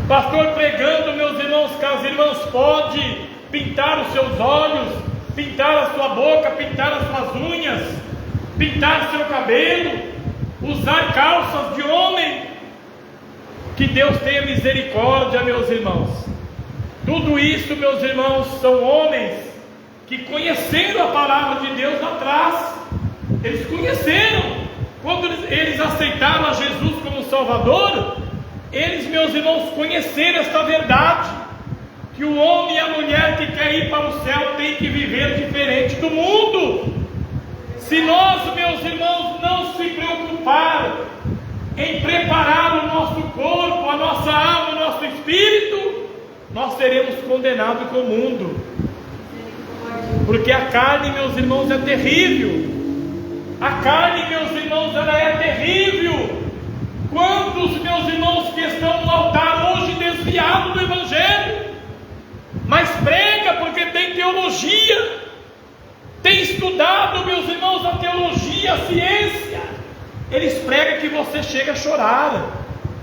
Pastor pregando, meus irmãos, que as irmãs podem pintar os seus olhos, pintar a sua boca, pintar as suas unhas, pintar seu cabelo, usar calças de homem. Que Deus tenha misericórdia, meus irmãos. Tudo isso, meus irmãos, são homens que conheceram a palavra de Deus lá atrás. Eles conheceram. Quando eles aceitaram a Jesus como Salvador, eles, meus irmãos, conheceram esta verdade, que o homem e a mulher que quer ir para o céu tem que viver diferente do mundo. Se nós, meus irmãos, não se preocupar em preparar o nosso corpo, a nossa alma, o nosso espírito, nós seremos condenados com o mundo. Porque a carne, meus irmãos, é terrível. A carne, meus irmãos, ela é terrível. Quantos, meus irmãos, que estão no altar hoje desviados do Evangelho, mas prega porque tem teologia, tem estudado, meus irmãos, a teologia, a ciência. Eles pregam que você chega a chorar,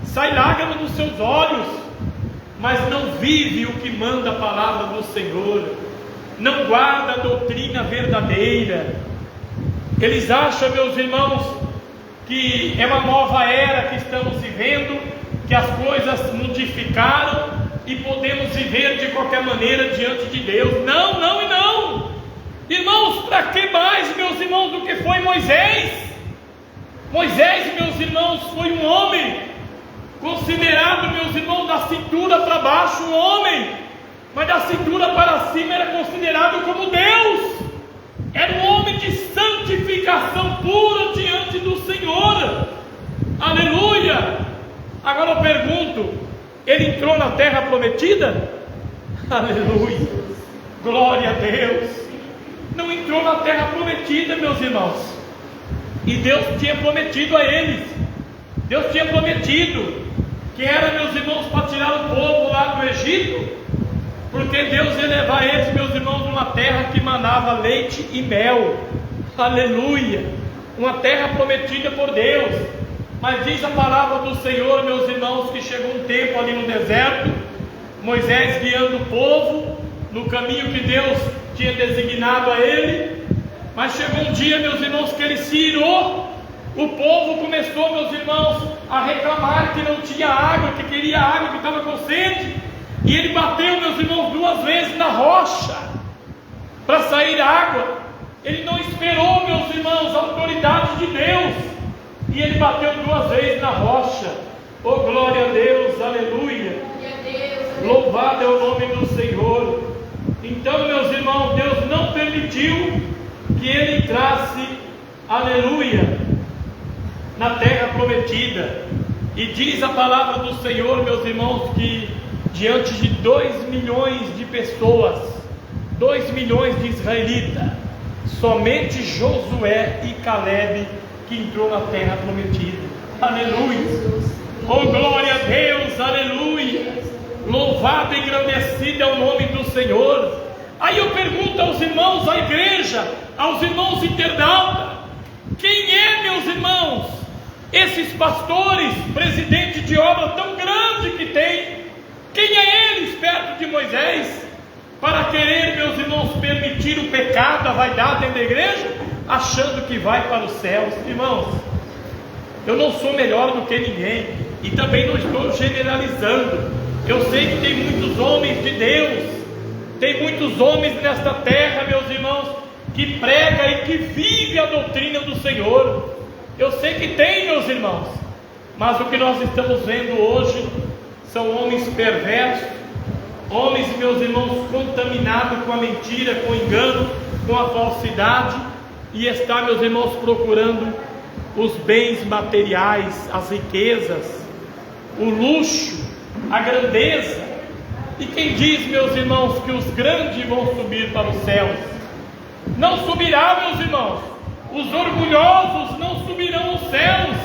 sai lágrimas dos seus olhos, mas não vive o que manda a palavra do Senhor, não guarda a doutrina verdadeira. Eles acham, meus irmãos, que é uma nova era que estamos vivendo, que as coisas modificaram e podemos viver de qualquer maneira diante de Deus. Não, não e não. Irmãos, para que mais, meus irmãos, do que foi Moisés? Moisés, meus irmãos, foi um homem considerado, meus irmãos, da cintura para baixo um homem, mas da cintura para cima era considerado como Deus. Era um homem de santificação pura diante do Senhor. Aleluia! Agora eu pergunto, ele entrou na terra prometida? Aleluia! Glória a Deus! Não entrou na terra prometida, meus irmãos. E Deus tinha prometido a eles. Deus tinha prometido que era, meus irmãos, para tirar o povo lá do Egito, porque Deus ia levar eles, meus irmãos, numa terra que manava leite e mel. Aleluia! Uma terra prometida por Deus. Mas diz a palavra do Senhor, meus irmãos, que chegou um tempo ali no deserto, Moisés guiando o povo no caminho que Deus tinha designado a ele. Mas chegou um dia, meus irmãos, que ele se irou. O povo começou, meus irmãos, a reclamar que não tinha água, que queria água, que estava com sede. E ele bateu, meus irmãos, 2 vezes na rocha para sair água. Ele não esperou, meus irmãos, a autoridade de Deus, e ele bateu 2 vezes na rocha. Oh, glória a Deus, aleluia. Louvado é o nome do Senhor. Então, meus irmãos, Deus não permitiu que ele entrasse, aleluia, na terra prometida. E diz a palavra do Senhor, meus irmãos, que diante de 2 milhões de pessoas, 2 milhões de israelitas, somente Josué e Caleb que entrou na terra prometida. Aleluia! Oh, glória a Deus, aleluia! Louvado e engrandecido é o nome do Senhor. Aí eu pergunto aos irmãos, à igreja, aos irmãos internautas: quem é, meus irmãos, esses pastores, presidente de obra tão grande que tem? Quem é eles perto de Moisés, para querer, meus irmãos, permitir o pecado, a vaidade dentro da igreja, achando que vai para os céus? Irmãos, eu não sou melhor do que ninguém, e também não estou generalizando. Eu sei que tem muitos homens de Deus, tem muitos homens nesta terra, meus irmãos, que prega e que vive a doutrina do Senhor. Eu sei que tem, meus irmãos, mas o que nós estamos vendo hoje são homens perversos, homens, meus irmãos, contaminados com a mentira, com o engano, com a falsidade, e está, meus irmãos, procurando os bens materiais, as riquezas, o luxo, a grandeza. E quem diz, meus irmãos, que os grandes vão subir para os céus? Não subirá, meus irmãos. Os orgulhosos não subirão aos céus.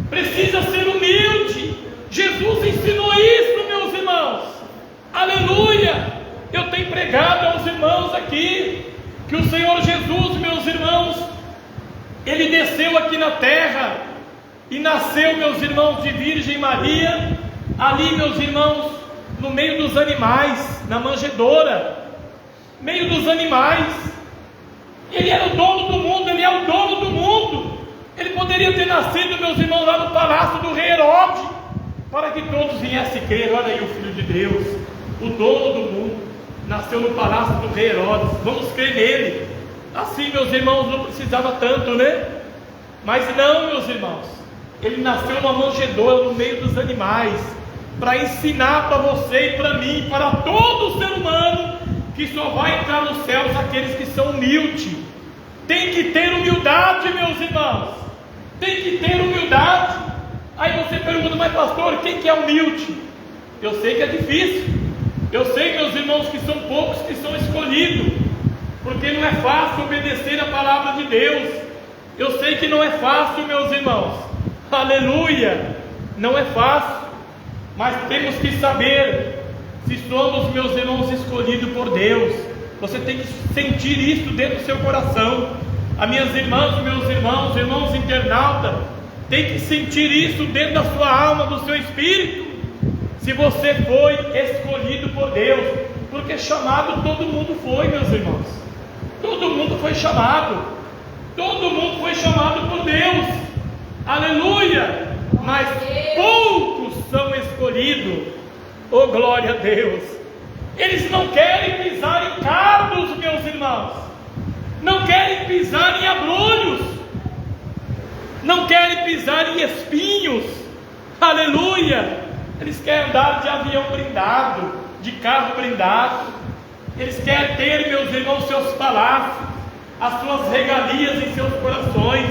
Precisa ser humilde. Jesus ensinou isso, meus irmãos. Aleluia! Eu tenho pregado aos irmãos aqui que o Senhor Jesus, meus irmãos, Ele desceu aqui na terra e nasceu, meus irmãos, de Virgem Maria, ali, meus irmãos, no meio dos animais, na manjedoura, meio dos animais. Ele era o dono do mundo, ele é o dono do mundo. Ele poderia ter nascido, meus irmãos, lá no palácio do rei Herodes, para que todos viessem crer. Olha aí o Filho de Deus, o dono do mundo, nasceu no palácio do rei Herodes, vamos crer nele. Assim, meus irmãos, não precisava tanto, né? Mas não, meus irmãos, ele nasceu numa manjedoura no meio dos animais, para ensinar para você e para mim, para todo ser humano, que só vai entrar nos céus aqueles que são humildes. Tem que ter humildade, meus irmãos, tem que ter humildade. Aí você pergunta, mas pastor, quem que é humilde? Eu sei que é difícil, eu sei, meus irmãos, que são poucos que são escolhidos, porque não é fácil obedecer a palavra de Deus. Eu sei que não é fácil, meus irmãos, aleluia, não é fácil, mas temos que saber se somos, meus irmãos, escolhidos por Deus. Você tem que sentir isso dentro do seu coração. As minhas irmãs, meus irmãos, irmãos internautas, tem que sentir isso dentro da sua alma, do seu espírito, se você foi escolhido por Deus, porque chamado todo mundo foi, meus irmãos, todo mundo foi chamado, todo mundo foi chamado por Deus, aleluia, mas poucos são escolhidos. Oh, glória a Deus. Eles não querem pisar em cardos, meus irmãos, não querem pisar em abrolhos, não querem pisar em espinhos, aleluia. Eles querem andar de avião blindado, de carro blindado, eles querem ter, meus irmãos, seus palácios, as suas regalias em seus corações.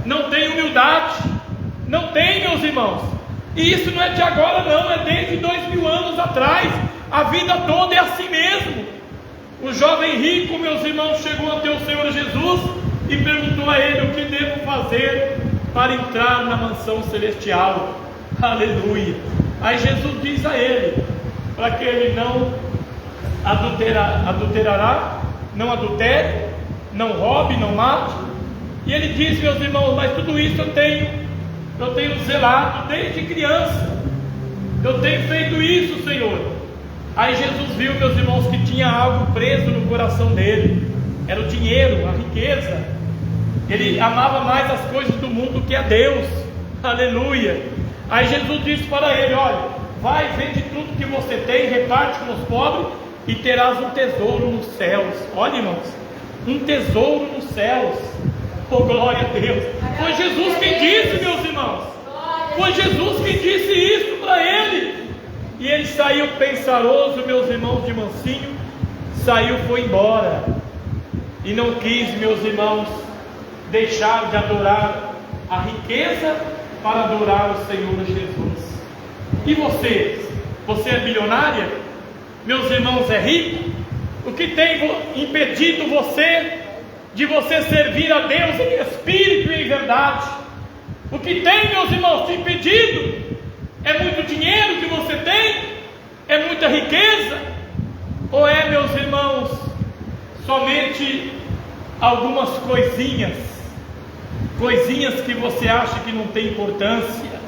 Não tem humildade, não tem, meus irmãos. E isso não é de agora não, é desde 2000 anos atrás, a vida toda é assim mesmo. O jovem rico, meus irmãos, chegou até o Senhor Jesus e perguntou a ele: o que devo fazer para entrar na mansão celestial? Aleluia. Aí Jesus diz a ele, para que ele não adulterará, não adultere, não roube, não mate. E ele diz, meus irmãos, mas tudo isso eu tenho zelado desde criança, eu tenho feito isso, Senhor. Aí Jesus viu, meus irmãos, que tinha algo preso no coração dele, era o dinheiro, a riqueza. Ele amava mais as coisas do mundo que a Deus, aleluia. Aí Jesus disse para ele: olha, vai, vende tudo que você tem, reparte com os pobres, e terás um tesouro nos céus. Olha, irmãos, um tesouro nos céus. Oh, glória a Deus. Foi Jesus quem disse, meus irmãos, foi Jesus quem disse isso para ele. E ele saiu pensaroso, meus irmãos, de mansinho, saiu, foi embora, e não quis, meus irmãos, deixar de adorar a riqueza para adorar o Senhor Jesus. E você é bilionária? Meus irmãos, é rico? O que tem impedido você de você servir a Deus em espírito e em verdade? O que tem, meus irmãos, te impedido? É muito dinheiro que você tem? É muita riqueza? Ou é, meus irmãos, somente algumas coisinhas que você acha que não tem importância?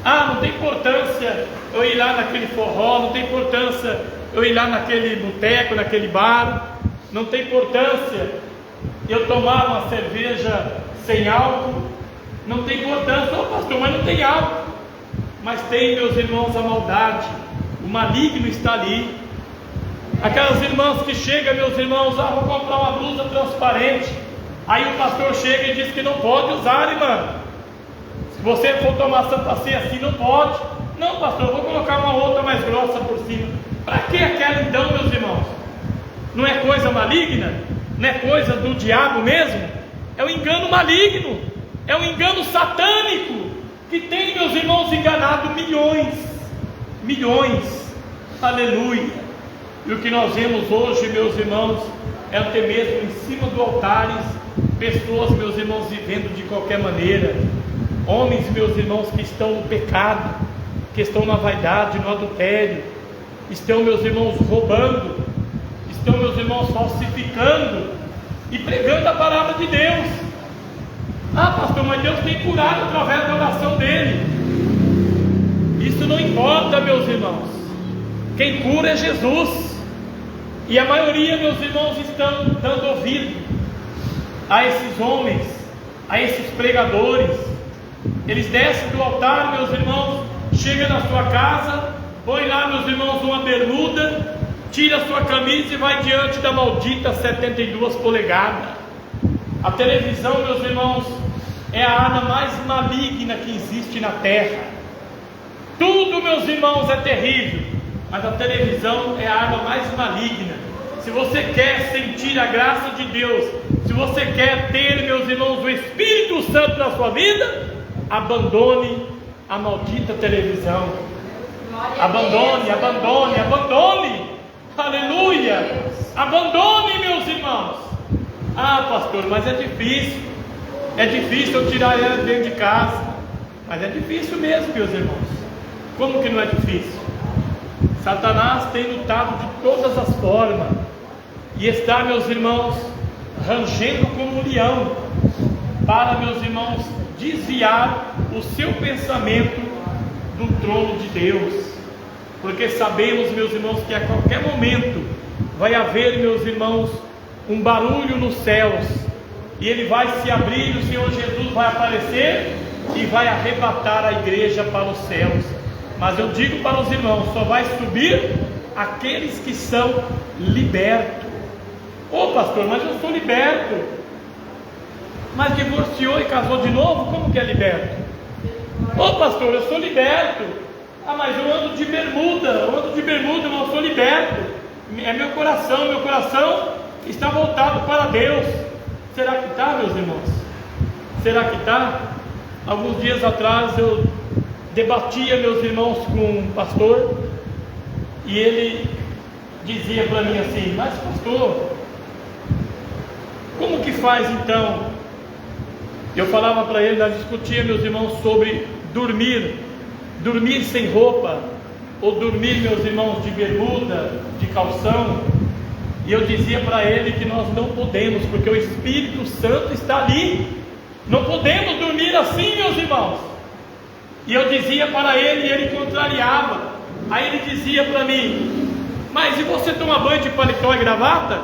Ah, não tem importância eu ir lá naquele forró, não tem importância eu ir lá naquele boteco, naquele bar, não tem importância eu tomar uma cerveja sem álcool, não tem importância. Oh, pastor, mas não tem álcool. Mas tem, meus irmãos, a maldade, o maligno está ali. Aquelas irmãs que chegam, meus irmãos, vou comprar uma blusa transparente, aí o pastor chega e diz que não pode usar, irmã. Se você for tomar Santa Ceia assim, não pode. Não, pastor, eu vou colocar uma outra mais grossa por cima. Para que aquela então, meus irmãos? Não é coisa maligna? Não é coisa do diabo mesmo? É um engano maligno, é um engano satânico, que tem, meus irmãos, enganado milhões, aleluia. E o que nós vemos hoje, meus irmãos, é até mesmo em cima do altares, pessoas, meus irmãos, vivendo de qualquer maneira, homens, meus irmãos, que estão no pecado, que estão na vaidade, no adultério, estão, meus irmãos, roubando, estão, meus irmãos, falsificando e pregando a palavra de Deus. Ah, pastor, mas Deus tem curado através da oração dele. Isso não importa, meus irmãos. Quem cura é Jesus. E a maioria, meus irmãos, estão dando ouvido a esses homens, a esses pregadores. Eles descem do altar, meus irmãos, chegam na sua casa, põe lá, meus irmãos, uma bermuda, tira a sua camisa e vai diante da maldita 72 polegadas. A televisão, meus irmãos, é a arma mais maligna que existe na terra. Tudo, meus irmãos, é terrível, mas a televisão é a arma mais maligna. Se você quer sentir a graça de Deus, se você quer ter, meus irmãos, o Espírito Santo na sua vida, abandone a maldita televisão. Abandone. Aleluia. Abandone, meus irmãos. Ah, pastor, mas é difícil. É difícil eu tirar ela dentro de casa. Mas é difícil mesmo, meus irmãos. Como que não é difícil? Satanás tem lutado de todas as formas e está, meus irmãos, rangendo como um leão para, meus irmãos, desviar o seu pensamento do trono de Deus, porque sabemos, meus irmãos, que a qualquer momento vai haver, meus irmãos, um barulho nos céus, e ele vai se abrir, o Senhor Jesus vai aparecer e vai arrebatar a igreja para os céus. Mas eu digo para os irmãos, só vai subir aqueles que são libertos. Ô pastor, mas eu sou liberto. Mas divorciou e casou de novo, como que é liberto? Ô pastor, eu sou liberto. Ah, mas eu ando de bermuda, eu não sou liberto. É meu coração está voltado para Deus. Será que está, meus irmãos? Será que está? Alguns dias atrás eu debatia, meus irmãos, com um pastor, e ele dizia para mim assim: mas pastor, como que faz então? Eu falava para ele, nós discutíamos, meus irmãos, sobre dormir sem roupa, ou dormir, meus irmãos, de bermuda, de calção, e eu dizia para ele que nós não podemos, porque o Espírito Santo está ali, não podemos dormir assim, meus irmãos. E eu dizia para ele, e ele contrariava. Aí ele dizia para mim: mas e você toma banho de paletó e gravata?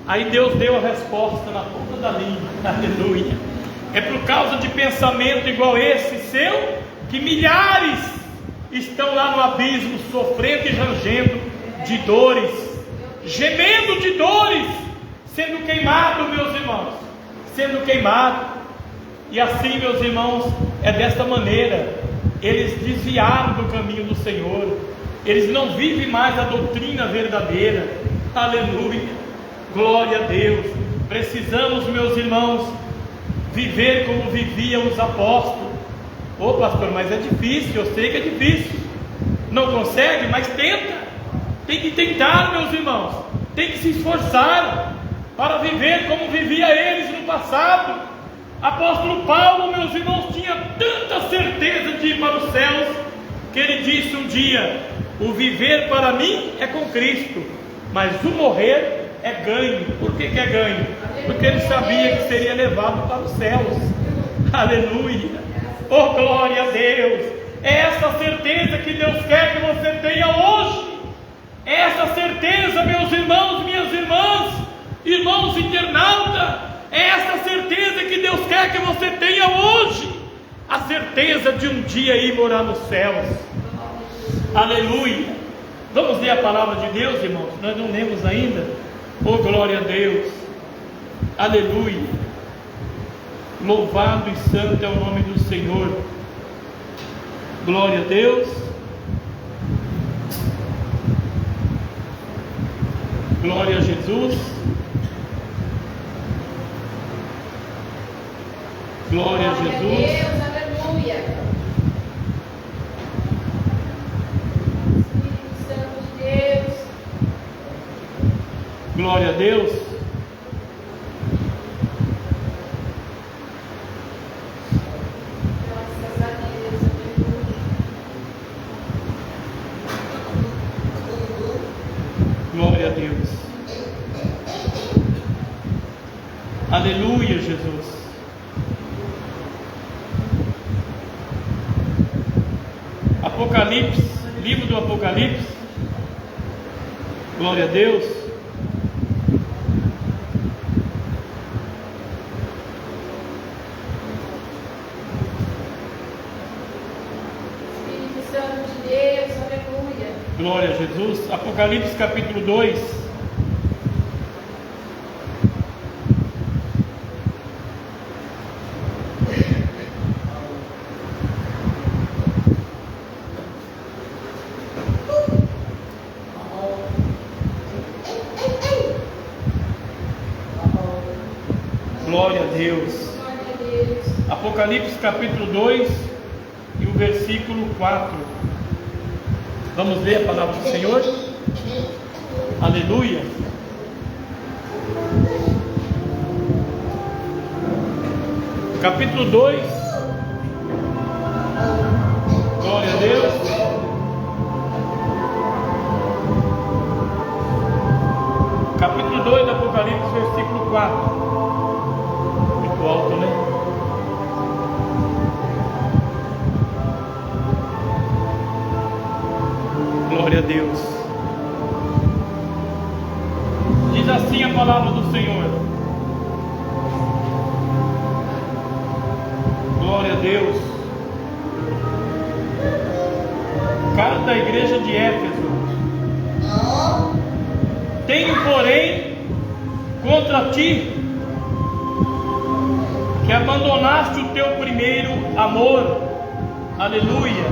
Aí Deus deu a resposta na ponta da língua. Aleluia. É por causa de pensamento igual esse seu, que milhares estão lá no abismo, sofrendo e rangendo de dores, gemendo de dores, sendo queimado, meus irmãos, sendo queimado. E assim, meus irmãos, é desta maneira, eles desviaram do caminho do Senhor, eles não vivem mais a doutrina verdadeira. Aleluia, glória a Deus. Precisamos, meus irmãos, viver como viviam os apóstolos. Ô pastor, mas é difícil, eu sei que é difícil. Não consegue, mas tenta. Tem que tentar, meus irmãos, tem que se esforçar para viver como vivia eles no passado. Apóstolo Paulo, meus irmãos, tinha tanta certeza de ir para os céus, que ele disse um dia: o viver para mim é com Cristo, mas o morrer é ganho. Por que é ganho? Porque ele sabia que seria levado para os céus. Aleluia, oh glória a Deus. É essa certeza que Deus quer que você tenha hoje. É essa certeza, meus irmãos, minhas irmãs, irmãos internautas, é essa certeza que Deus quer que você tenha hoje. A certeza de um dia ir morar nos céus. Aleluia. Vamos ler a palavra de Deus, irmãos? Nós não lemos ainda. Oh glória a Deus. Aleluia. Louvado e santo é o nome do Senhor. Glória a Deus. Glória a Jesus. Glória a Jesus. Deus, aleluia. Espírito Santo de Deus. Glória a Deus. Graças a Deus, aleluia. Glória a Deus. Aleluia, Jesus. livro do Apocalipse. Glória a Deus. Espírito Santo de Deus, aleluia. Glória a Jesus. Apocalipse capítulo 2. Glória a Deus. Glória a Deus. Apocalipse capítulo 2 e o versículo 4. Vamos ler a palavra do Senhor? Aleluia. Capítulo 2. Glória a Deus. Capítulo 2 do Apocalipse, versículo 4. Muito alto, né? Glória a Deus. Diz assim a palavra do Senhor. Glória a Deus. Carta da igreja de Éfeso. Tenho, porém, contra ti que abandonaste o teu primeiro amor. Aleluia.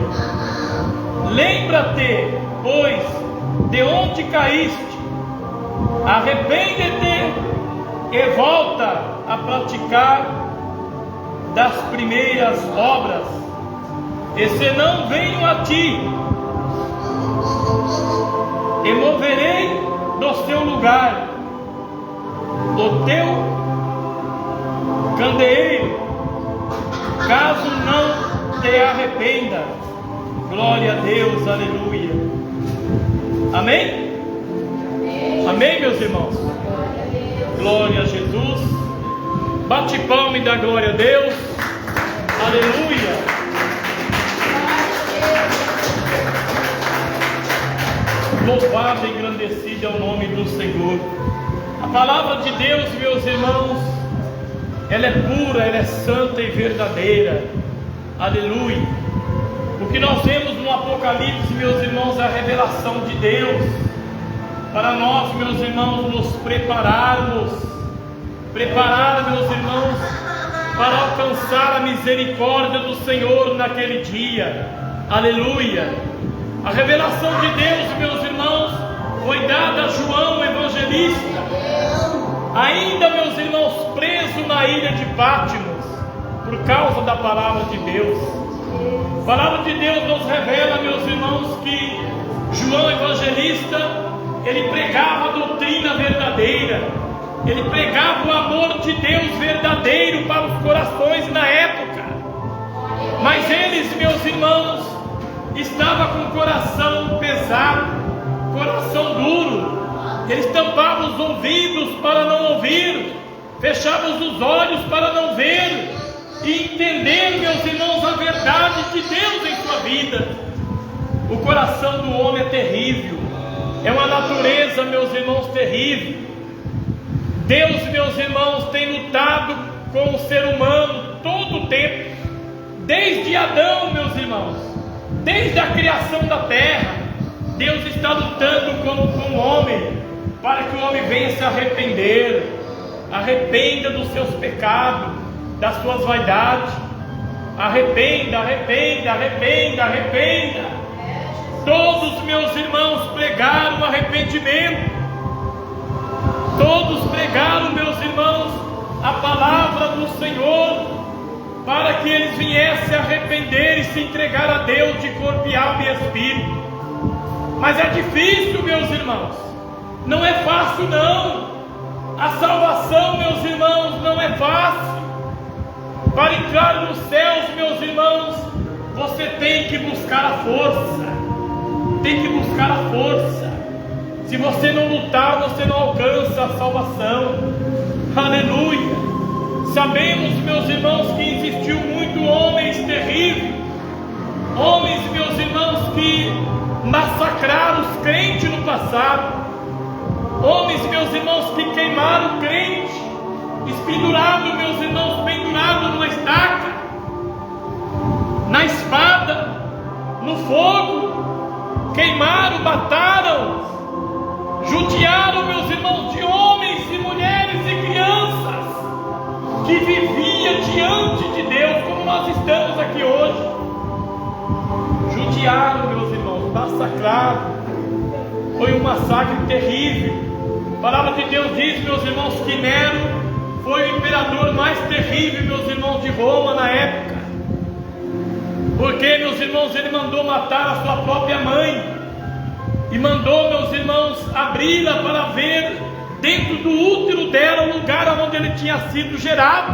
Lembra-te, pois, de onde caíste, arrepende-te e volta a praticar das primeiras obras. E se não venho a ti, e moverei do seu lugar o teu candeeiro, caso não te arrependa. Glória a Deus, aleluia. Amém? Amém, meus irmãos? Glória a Deus. Glória a Jesus. Bate palma e dá glória a Deus. Aleluia. Louvado e engrandecido é o nome do Senhor. A palavra de Deus, meus irmãos, ela é pura, ela é santa e verdadeira. Aleluia. O que nós vemos no Apocalipse, meus irmãos, é a revelação de Deus para nós, meus irmãos, nos prepararmos, meus irmãos, para alcançar a misericórdia do Senhor naquele dia. Aleluia. A revelação de Deus, meus irmãos, foi dada a João evangelista, ainda, meus irmãos, preso na ilha de Patmos, por causa da palavra de Deus. A palavra de Deus nos revela, meus irmãos, que João evangelista, ele pregava a doutrina verdadeira, ele pregava o amor de Deus verdadeiro para os corações na época. Mas eles, meus irmãos, estavam com o coração pesado, coração duro. Eles tampavam os ouvidos para não ouvir, fechavam os olhos para não ver e entender, meus irmãos, a verdade de Deus em sua vida. O coração do homem é terrível, é uma natureza, meus irmãos, terrível. Deus, meus irmãos, tem lutado com o ser humano todo o tempo, desde Adão, meus irmãos, desde a criação da terra. Deus está lutando com o homem, para que o homem venha se arrepender, arrependa dos seus pecados, das suas vaidades, arrependa. Todos, meus irmãos, pregaram arrependimento, todos pregaram, meus irmãos, a palavra do Senhor, para que eles viessem arrepender e se entregar a Deus de corpo e alma e espírito. Mas é difícil, meus irmãos, não é fácil não. A salvação, meus irmãos, não é fácil. Para entrar nos céus, meus irmãos, você tem que buscar a força, Se você não lutar, você não alcança a salvação. Aleluia. Sabemos, meus irmãos, que existiu muito homens terríveis, homens, meus irmãos, que massacraram os crentes no passado. Homens, meus irmãos, que queimaram o crente, pendurados, meus irmãos, pendurados numa estaca, na espada, no fogo, queimaram, mataram, judiaram, meus irmãos, de homens e mulheres e crianças que viviam diante de Deus, como nós estamos aqui hoje. Judiaram, meus irmãos, massacraram. Foi um massacre terrível. A palavra de Deus diz, meus irmãos, que Nero foi o imperador mais terrível, meus irmãos, de Roma na época. Porque, meus irmãos, ele mandou matar a sua própria mãe e mandou, meus irmãos, abri-la para ver dentro do útero dela o lugar onde ele tinha sido gerado.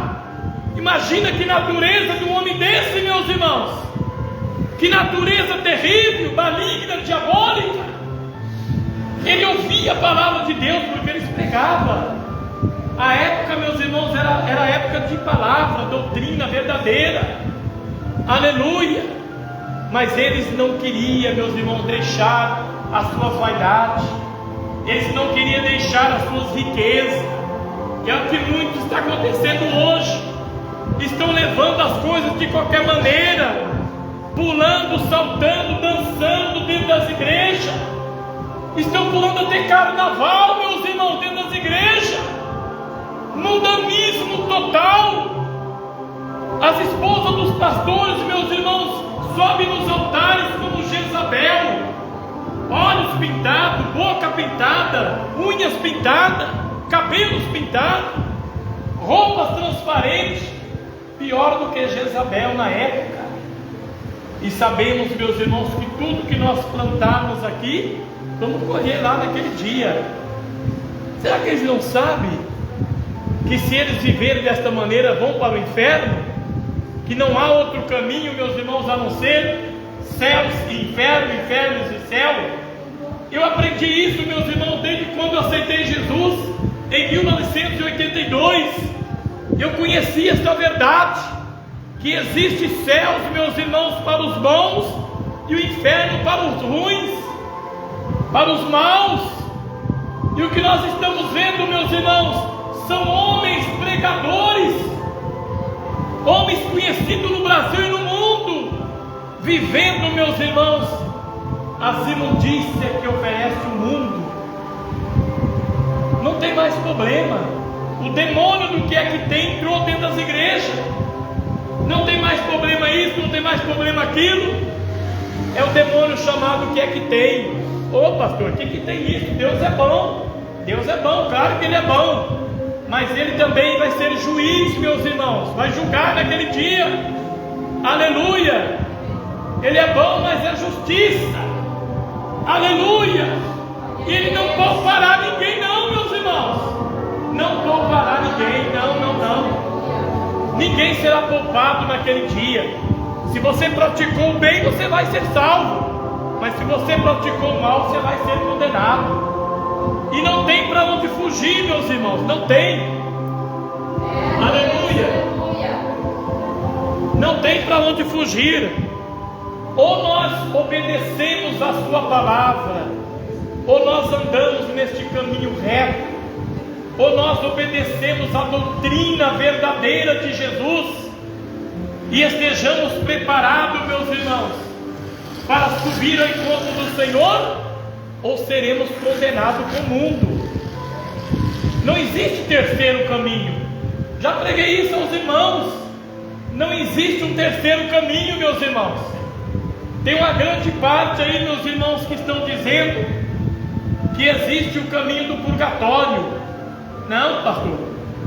Imagina que natureza de um homem desse, meus irmãos, que natureza terrível, maligna, diabólica. Ele ouvia a palavra de Deus porque eles pregavam. A época, meus irmãos, era a época de palavra, doutrina verdadeira. Aleluia. Mas eles não queriam, meus irmãos, deixar as suas vaidades. Eles não queriam deixar as suas riquezas. E é o que muito está acontecendo hoje. Estão levando as coisas de qualquer maneira, pulando, saltando, dançando dentro das igrejas. Estão pulando até carnaval, meus irmãos, dentro das igrejas. Mundanismo total. As esposas dos pastores, meus irmãos, sobem nos altares como Jezabel. Olhos pintados, boca pintada, unhas pintadas, cabelos pintados, roupas transparentes. Pior do que Jezabel na época. E sabemos, meus irmãos, que tudo que nós plantarmos aqui, vamos colher lá naquele dia. Será que eles não sabem que se eles viverem desta maneira vão para o inferno? Que não há outro caminho, meus irmãos, a não ser céus e inferno, infernos e céu? Eu aprendi isso, meus irmãos, desde quando eu aceitei Jesus em 1982. Eu conheci esta verdade, que existe céus, meus irmãos, para os bons e o inferno para os ruins, para os maus. E o que nós estamos vendo, meus irmãos, são homens pregadores, homens conhecidos no Brasil e no mundo, vivendo, meus irmãos, as imundícias que oferece o mundo. Não tem mais problema. O demônio do que é que tem entrou dentro das igrejas. Não tem mais problema isso, não tem mais problema aquilo. É o demônio chamado o que é que tem. Ô pastor, o que tem isso? Deus é bom. Deus é bom, claro que Ele é bom. Mas Ele também vai ser juiz, meus irmãos. Vai julgar naquele dia. Aleluia. Ele é bom, mas é justiça. Aleluia. E Ele não poupará ninguém não, meus irmãos. Não poupará ninguém, não. Ninguém será poupado naquele dia. Se você praticou o bem, você vai ser salvo. Mas se você praticou o mal, você vai ser condenado. E não tem para onde fugir, meus irmãos. Não tem. Aleluia. Não tem para onde fugir. Ou nós obedecemos a sua palavra, ou nós andamos neste caminho reto, ou nós obedecemos a doutrina verdadeira de Jesus e estejamos preparados, meus irmãos, para subir ao encontro do Senhor, ou seremos condenados com o mundo. Não existe terceiro caminho. Já preguei isso aos irmãos. Não existe um terceiro caminho, meus irmãos. Tem uma grande parte aí, meus irmãos, que estão dizendo que existe o caminho do purgatório. Não, pastor,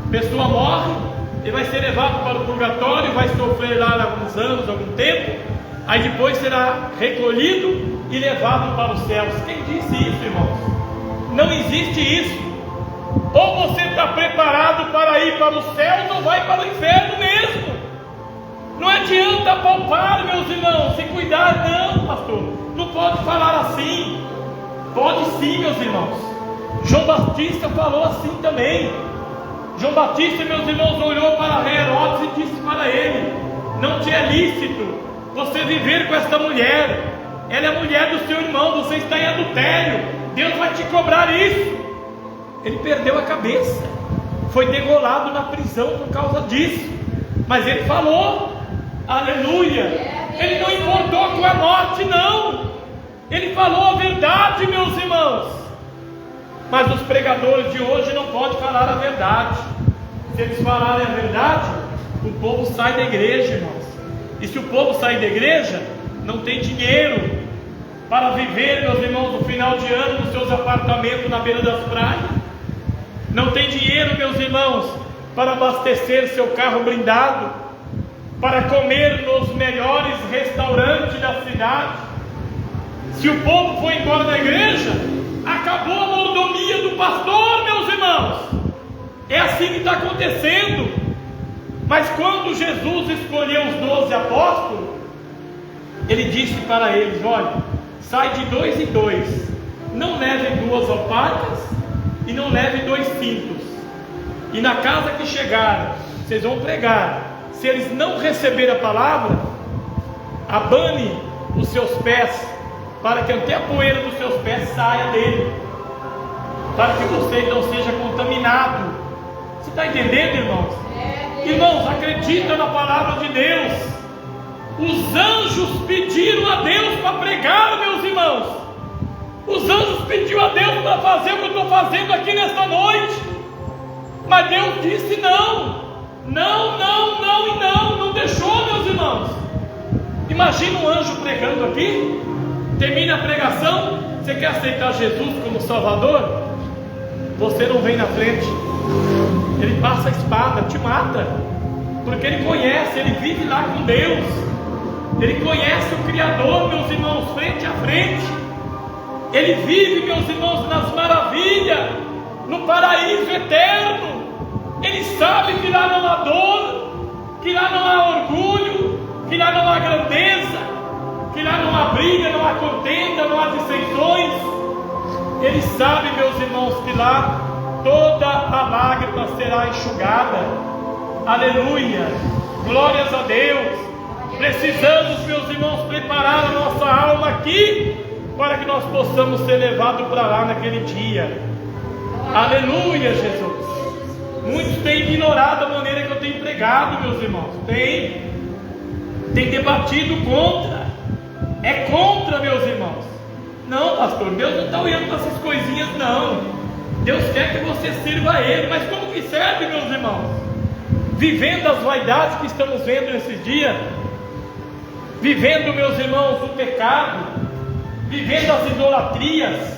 a pessoa morre e vai ser levado para o purgatório, vai sofrer lá alguns anos, algum tempo, aí depois será recolhido e levado para os céus. Quem disse isso, irmãos? Não existe isso. Ou você está preparado para ir para os céus, ou vai para o inferno mesmo. Não adianta poupar, meus irmãos, se cuidar, não, pastor. Não pode falar assim. Pode sim, meus irmãos. João Batista falou assim também. João Batista, meus irmãos, olhou para Herodes e disse para ele: não te é lícito você viver com esta mulher. ela é a mulher do seu irmão, você está em adultério, Deus vai te cobrar isso. Ele perdeu a cabeça, foi degolado na prisão por causa disso, mas ele falou, aleluia. Ele não importou com a morte, não. Ele falou a verdade, meus irmãos. Mas os pregadores de hoje não podem falar a verdade. Se eles falarem a verdade, o povo sai da igreja, irmãos. E se o povo sair da igreja, não tem dinheiro para viver, meus irmãos, no final de ano nos seus apartamentos na beira das praias. Não tem dinheiro, meus irmãos, para abastecer seu carro blindado, para comer nos melhores restaurantes da cidade. Se o povo for embora da igreja, acabou a mordomia do pastor, meus irmãos. É assim que está acontecendo. Mas quando Jesus escolheu os 12 apóstolos, ele disse para eles: olha, sai de 2 em 2, não leve 2 alpacas e não leve 2 cintos, e na casa que chegarem, vocês vão pregar. Se eles não receberem a palavra, abane os seus pés, para que até a poeira dos seus pés saia dele, para que você não seja contaminado. Você está entendendo, irmãos? Irmãos, acredita na palavra de Deus. Os anjos pediram a Deus para pregar, meus irmãos. Os anjos pediram a Deus para fazer o que eu estou fazendo aqui nesta noite, mas Deus disse não. Não, não, não e não, não deixou, meus irmãos. Imagina um anjo pregando aqui, termina a pregação, você quer aceitar Jesus como Salvador? Você não vem na frente, ele passa a espada, te mata, porque ele conhece, ele vive lá com Deus, ele conhece o Criador, meus irmãos, frente a frente, ele vive, meus irmãos, nas maravilhas, no paraíso eterno. Ele sabe que lá não há dor, que lá não há orgulho, que lá não há grandeza, que lá não há briga, não há contenda, não há dissensões. Ele sabe, meus irmãos, que lá toda a lágrima será enxugada. Aleluia, glórias a Deus. Precisamos, meus irmãos, preparar a nossa alma aqui, para que nós possamos ser levados para lá naquele dia. Aleluia, Jesus. Muitos têm ignorado a maneira que eu tenho pregado, meus irmãos. Tem debatido contra. É contra, meus irmãos. Não, pastor, Deus não está olhando para essas coisinhas, não. Deus quer que você sirva a Ele. Mas como que serve, meus irmãos? Vivendo as vaidades que estamos vendo nesses dias. Vivendo, meus irmãos, o pecado. Vivendo as idolatrias.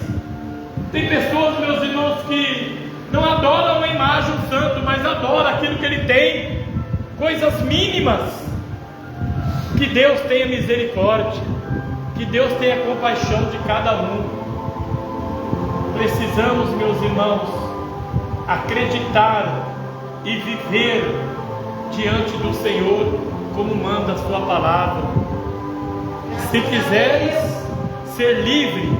Tem pessoas, meus irmãos, que não adoram uma imagem do santo, mas adoram aquilo que ele tem, coisas mínimas. Que Deus tenha misericórdia, que Deus tenha compaixão de cada um. Precisamos, meus irmãos, acreditar e viver diante do Senhor como manda a sua palavra. Se quiseres ser livre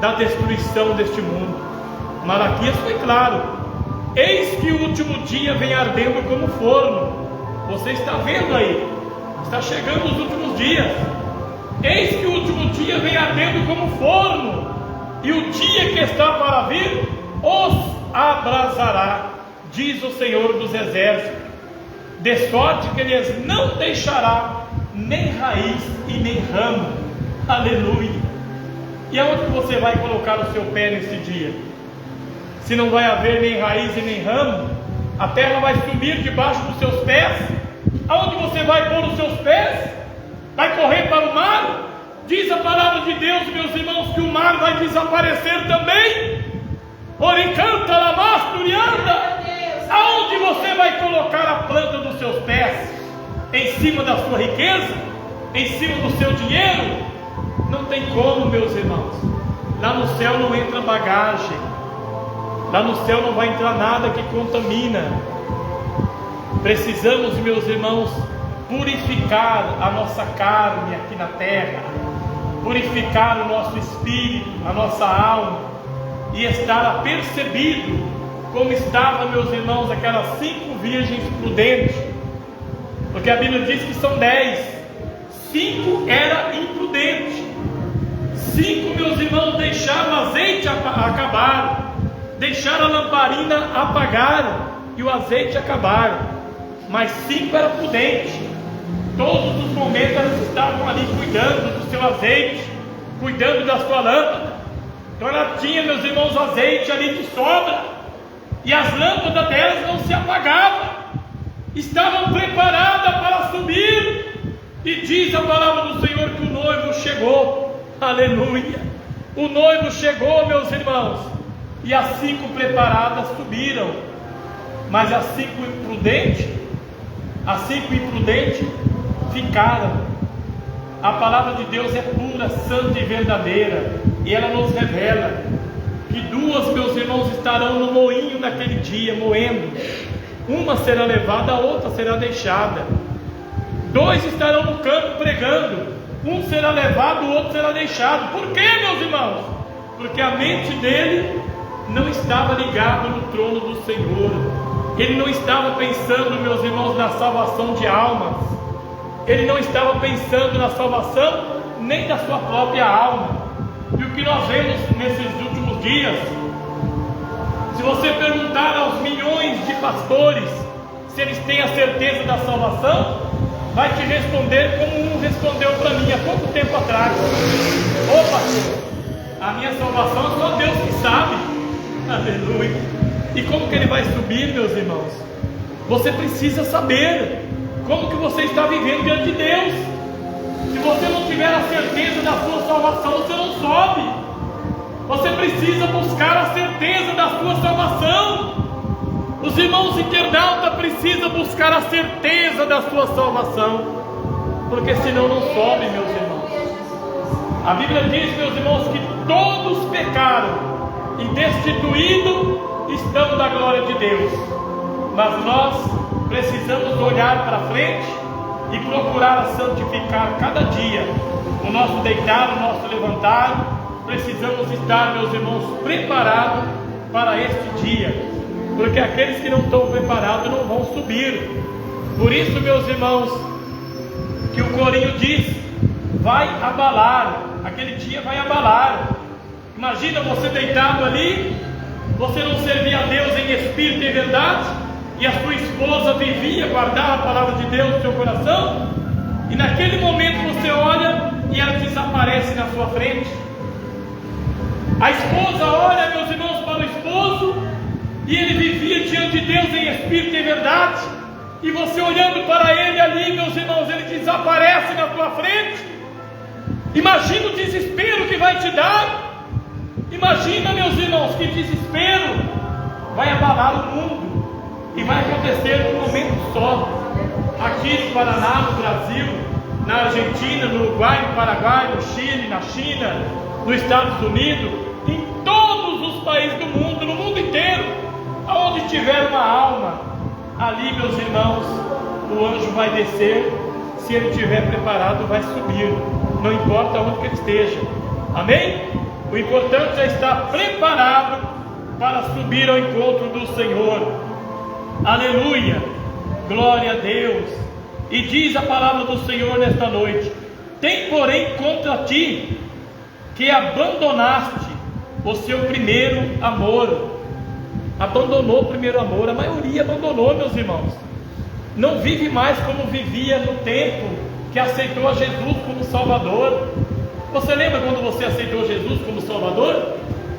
da destruição deste mundo, Malaquias foi claro: eis que o último dia vem ardendo como forno. Você está vendo aí, está chegando os últimos dias. Eis que o último dia vem ardendo como forno, e o dia que está para vir os abrasará, diz o Senhor dos Exércitos, de sorte que lhes não deixará nem raiz e nem ramo. Aleluia. E aonde você vai colocar o seu pé nesse dia? Se não vai haver nem raiz e nem ramo, a terra vai sumir debaixo dos seus pés. Aonde você vai pôr os seus pés? Vai correr para o mar? Diz a palavra de Deus, meus irmãos, que o mar vai desaparecer também. Oricanta lamasturianda. Aonde você vai colocar a planta dos seus pés? Em cima da sua riqueza? Em cima do seu dinheiro? Não tem como, meus irmãos. Lá no céu não entra bagagem. Lá no céu não vai entrar nada que contamina. Precisamos, meus irmãos, purificar a nossa carne aqui na terra, purificar o nosso espírito, a nossa alma, e estar apercebido como estava, meus irmãos, aquelas 5 virgens prudentes, porque a Bíblia diz que são 10, 5 eram imprudentes. 5, meus irmãos, deixaram o azeite acabar, deixaram a lamparina apagar e o azeite acabar. Mas 5 era prudente. Todos os momentos elas estavam ali cuidando do seu azeite, cuidando da sua lâmpada. Então ela tinha, meus irmãos, azeite ali de sobra, e as lâmpadas delas não se apagavam, estavam preparadas para subir. E diz a palavra do Senhor que o noivo chegou. Aleluia! O noivo chegou, meus irmãos, e as 5 preparadas subiram, mas as 5 imprudentes ficaram. A palavra de Deus é pura, santa e verdadeira, e ela nos revela que 2, meus irmãos, estarão no moinho naquele dia, moendo. Uma será levada, a outra será deixada. 2 estarão no campo pregando. Um será levado, o outro será deixado. Por quê, meus irmãos? Porque a mente dele não estava ligada no trono do Senhor. Ele não estava pensando, meus irmãos, na salvação de almas. Ele não estava pensando na salvação nem da sua própria alma. E o que nós vemos nesses últimos dias, se você perguntar aos milhões de pastores se eles têm a certeza da salvação, vai te responder como um respondeu para mim há pouco tempo atrás: ô pastor, a minha salvação é só Deus que sabe. Aleluia! E como que ele vai subir, meus irmãos? Você precisa saber como que você está vivendo diante de Deus. Se você não tiver a certeza da sua salvação, você não sobe. Você precisa buscar a certeza da sua salvação. Os irmãos internautas precisam buscar a certeza da sua salvação, porque senão não sobe, meus irmãos. A Bíblia diz, meus irmãos, que todos pecaram e destituídos estão da glória de Deus. Mas nós precisamos olhar para frente e procurar santificar cada dia. O nosso deitar, o nosso levantar, precisamos estar, meus irmãos, preparados para este dia, porque aqueles que não estão preparados não vão subir. Por isso, meus irmãos, que o corinho diz: vai abalar, aquele dia vai abalar. Imagina você deitado ali, você não servia a Deus em espírito e verdade, e a sua esposa vivia, guardava a palavra de Deus no seu coração, e naquele momento você olha e ela desaparece na sua frente. A esposa olha, meus irmãos, para o esposo, e ele vivia diante de Deus em espírito e verdade, e você olhando para ele ali, meus irmãos, ele desaparece na tua frente. Imagina o desespero que vai te dar. Imagina, meus irmãos, que desespero. Vai abalar o mundo, e vai acontecer num momento só. Aqui no Paraná, no Brasil, na Argentina, no Uruguai, no Paraguai, no Chile, na China, nos Estados Unidos, em todos os países do mundo, no mundo inteiro, aonde tiver uma alma, ali, meus irmãos, o anjo vai descer. Se ele estiver preparado, vai subir, não importa onde que ele esteja. Amém? O importante é estar preparado para subir ao encontro do Senhor. Aleluia! Glória a Deus! E diz a palavra do Senhor nesta noite: tem porém contra ti que abandonaste o seu primeiro amor. Abandonou o primeiro amor. A maioria abandonou, meus irmãos. Não vive mais como vivia no tempo que aceitou a Jesus como Salvador. Você lembra quando você aceitou Jesus como Salvador?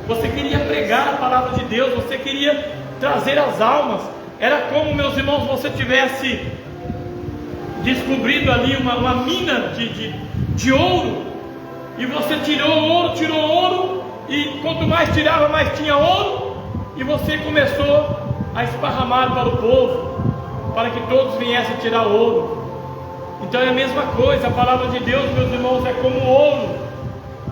Você queria pregar a palavra de Deus, você queria trazer as almas. Era como, meus irmãos, você tivesse descobrido ali uma mina de ouro, e você tirou ouro, e quanto mais tirava, mais tinha ouro, e você começou a esparramar para o povo, para que todos viessem tirar ouro. Então é a mesma coisa. A palavra de Deus, meus irmãos, é como ouro.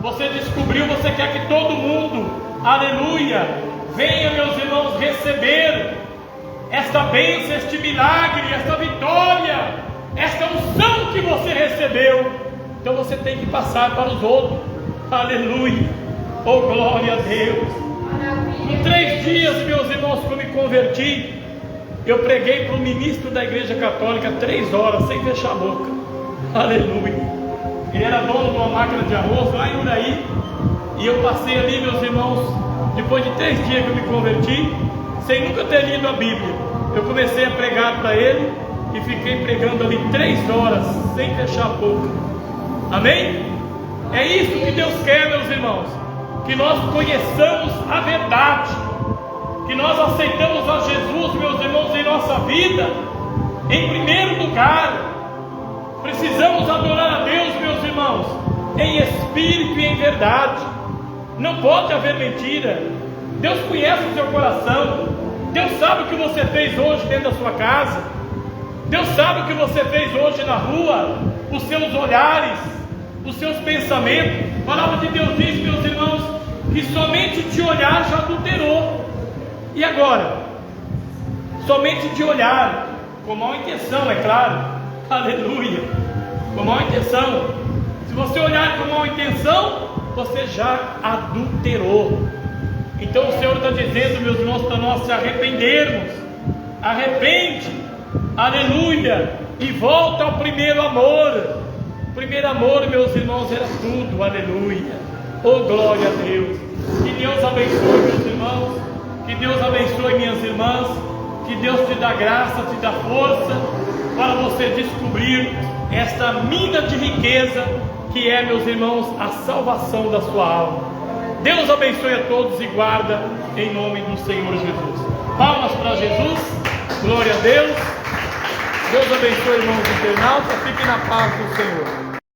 Você descobriu, você quer que todo mundo, aleluia, venha, meus irmãos, receber esta bênção, este milagre, esta vitória, esta unção que você recebeu. Então você tem que passar para os outros. Aleluia, oh glória a Deus. Com 3 dias, meus irmãos, que eu me converti, eu preguei para o ministro da igreja católica 3 horas, sem fechar a boca. Aleluia. Ele era dono de uma máquina de arroz lá em Uraí. E eu passei ali, meus irmãos, depois de 3 dias que eu me converti, sem nunca ter lido a Bíblia. Eu comecei a pregar para ele e fiquei pregando ali 3 horas, sem fechar a boca. Amém? É isso que Deus quer, meus irmãos, que nós conheçamos a verdade, que nós aceitamos a Jesus, meus irmãos, em nossa vida, em primeiro lugar. Precisamos adorar a Deus, meus irmãos, em espírito e em verdade. Não pode haver mentira. Deus conhece o seu coração. Deus sabe o que você fez hoje dentro da sua casa. Deus sabe o que você fez hoje na rua, os seus olhares, os seus pensamentos. A palavra de Deus diz, meus irmãos, que somente de olhar já adulterou. E agora? Somente de olhar, com má intenção, é claro. Aleluia. Com má intenção. Se você olhar com má intenção, você já adulterou. Então o Senhor está dizendo, meus irmãos, para nós se arrependermos. Arrepende, aleluia, e volta ao primeiro amor. O primeiro amor, meus irmãos, era tudo, aleluia. Oh, glória a Deus. Que Deus abençoe, meus irmãos. Que Deus abençoe, minhas irmãs. Que Deus te dá graça, te dá força para você descobrir esta mina de riqueza que é, meus irmãos, a salvação da sua alma. Deus abençoe a todos e guarda em nome do Senhor Jesus. Palmas para Jesus. Glória a Deus. Deus abençoe, irmãos internautas. Fiquem na paz do Senhor.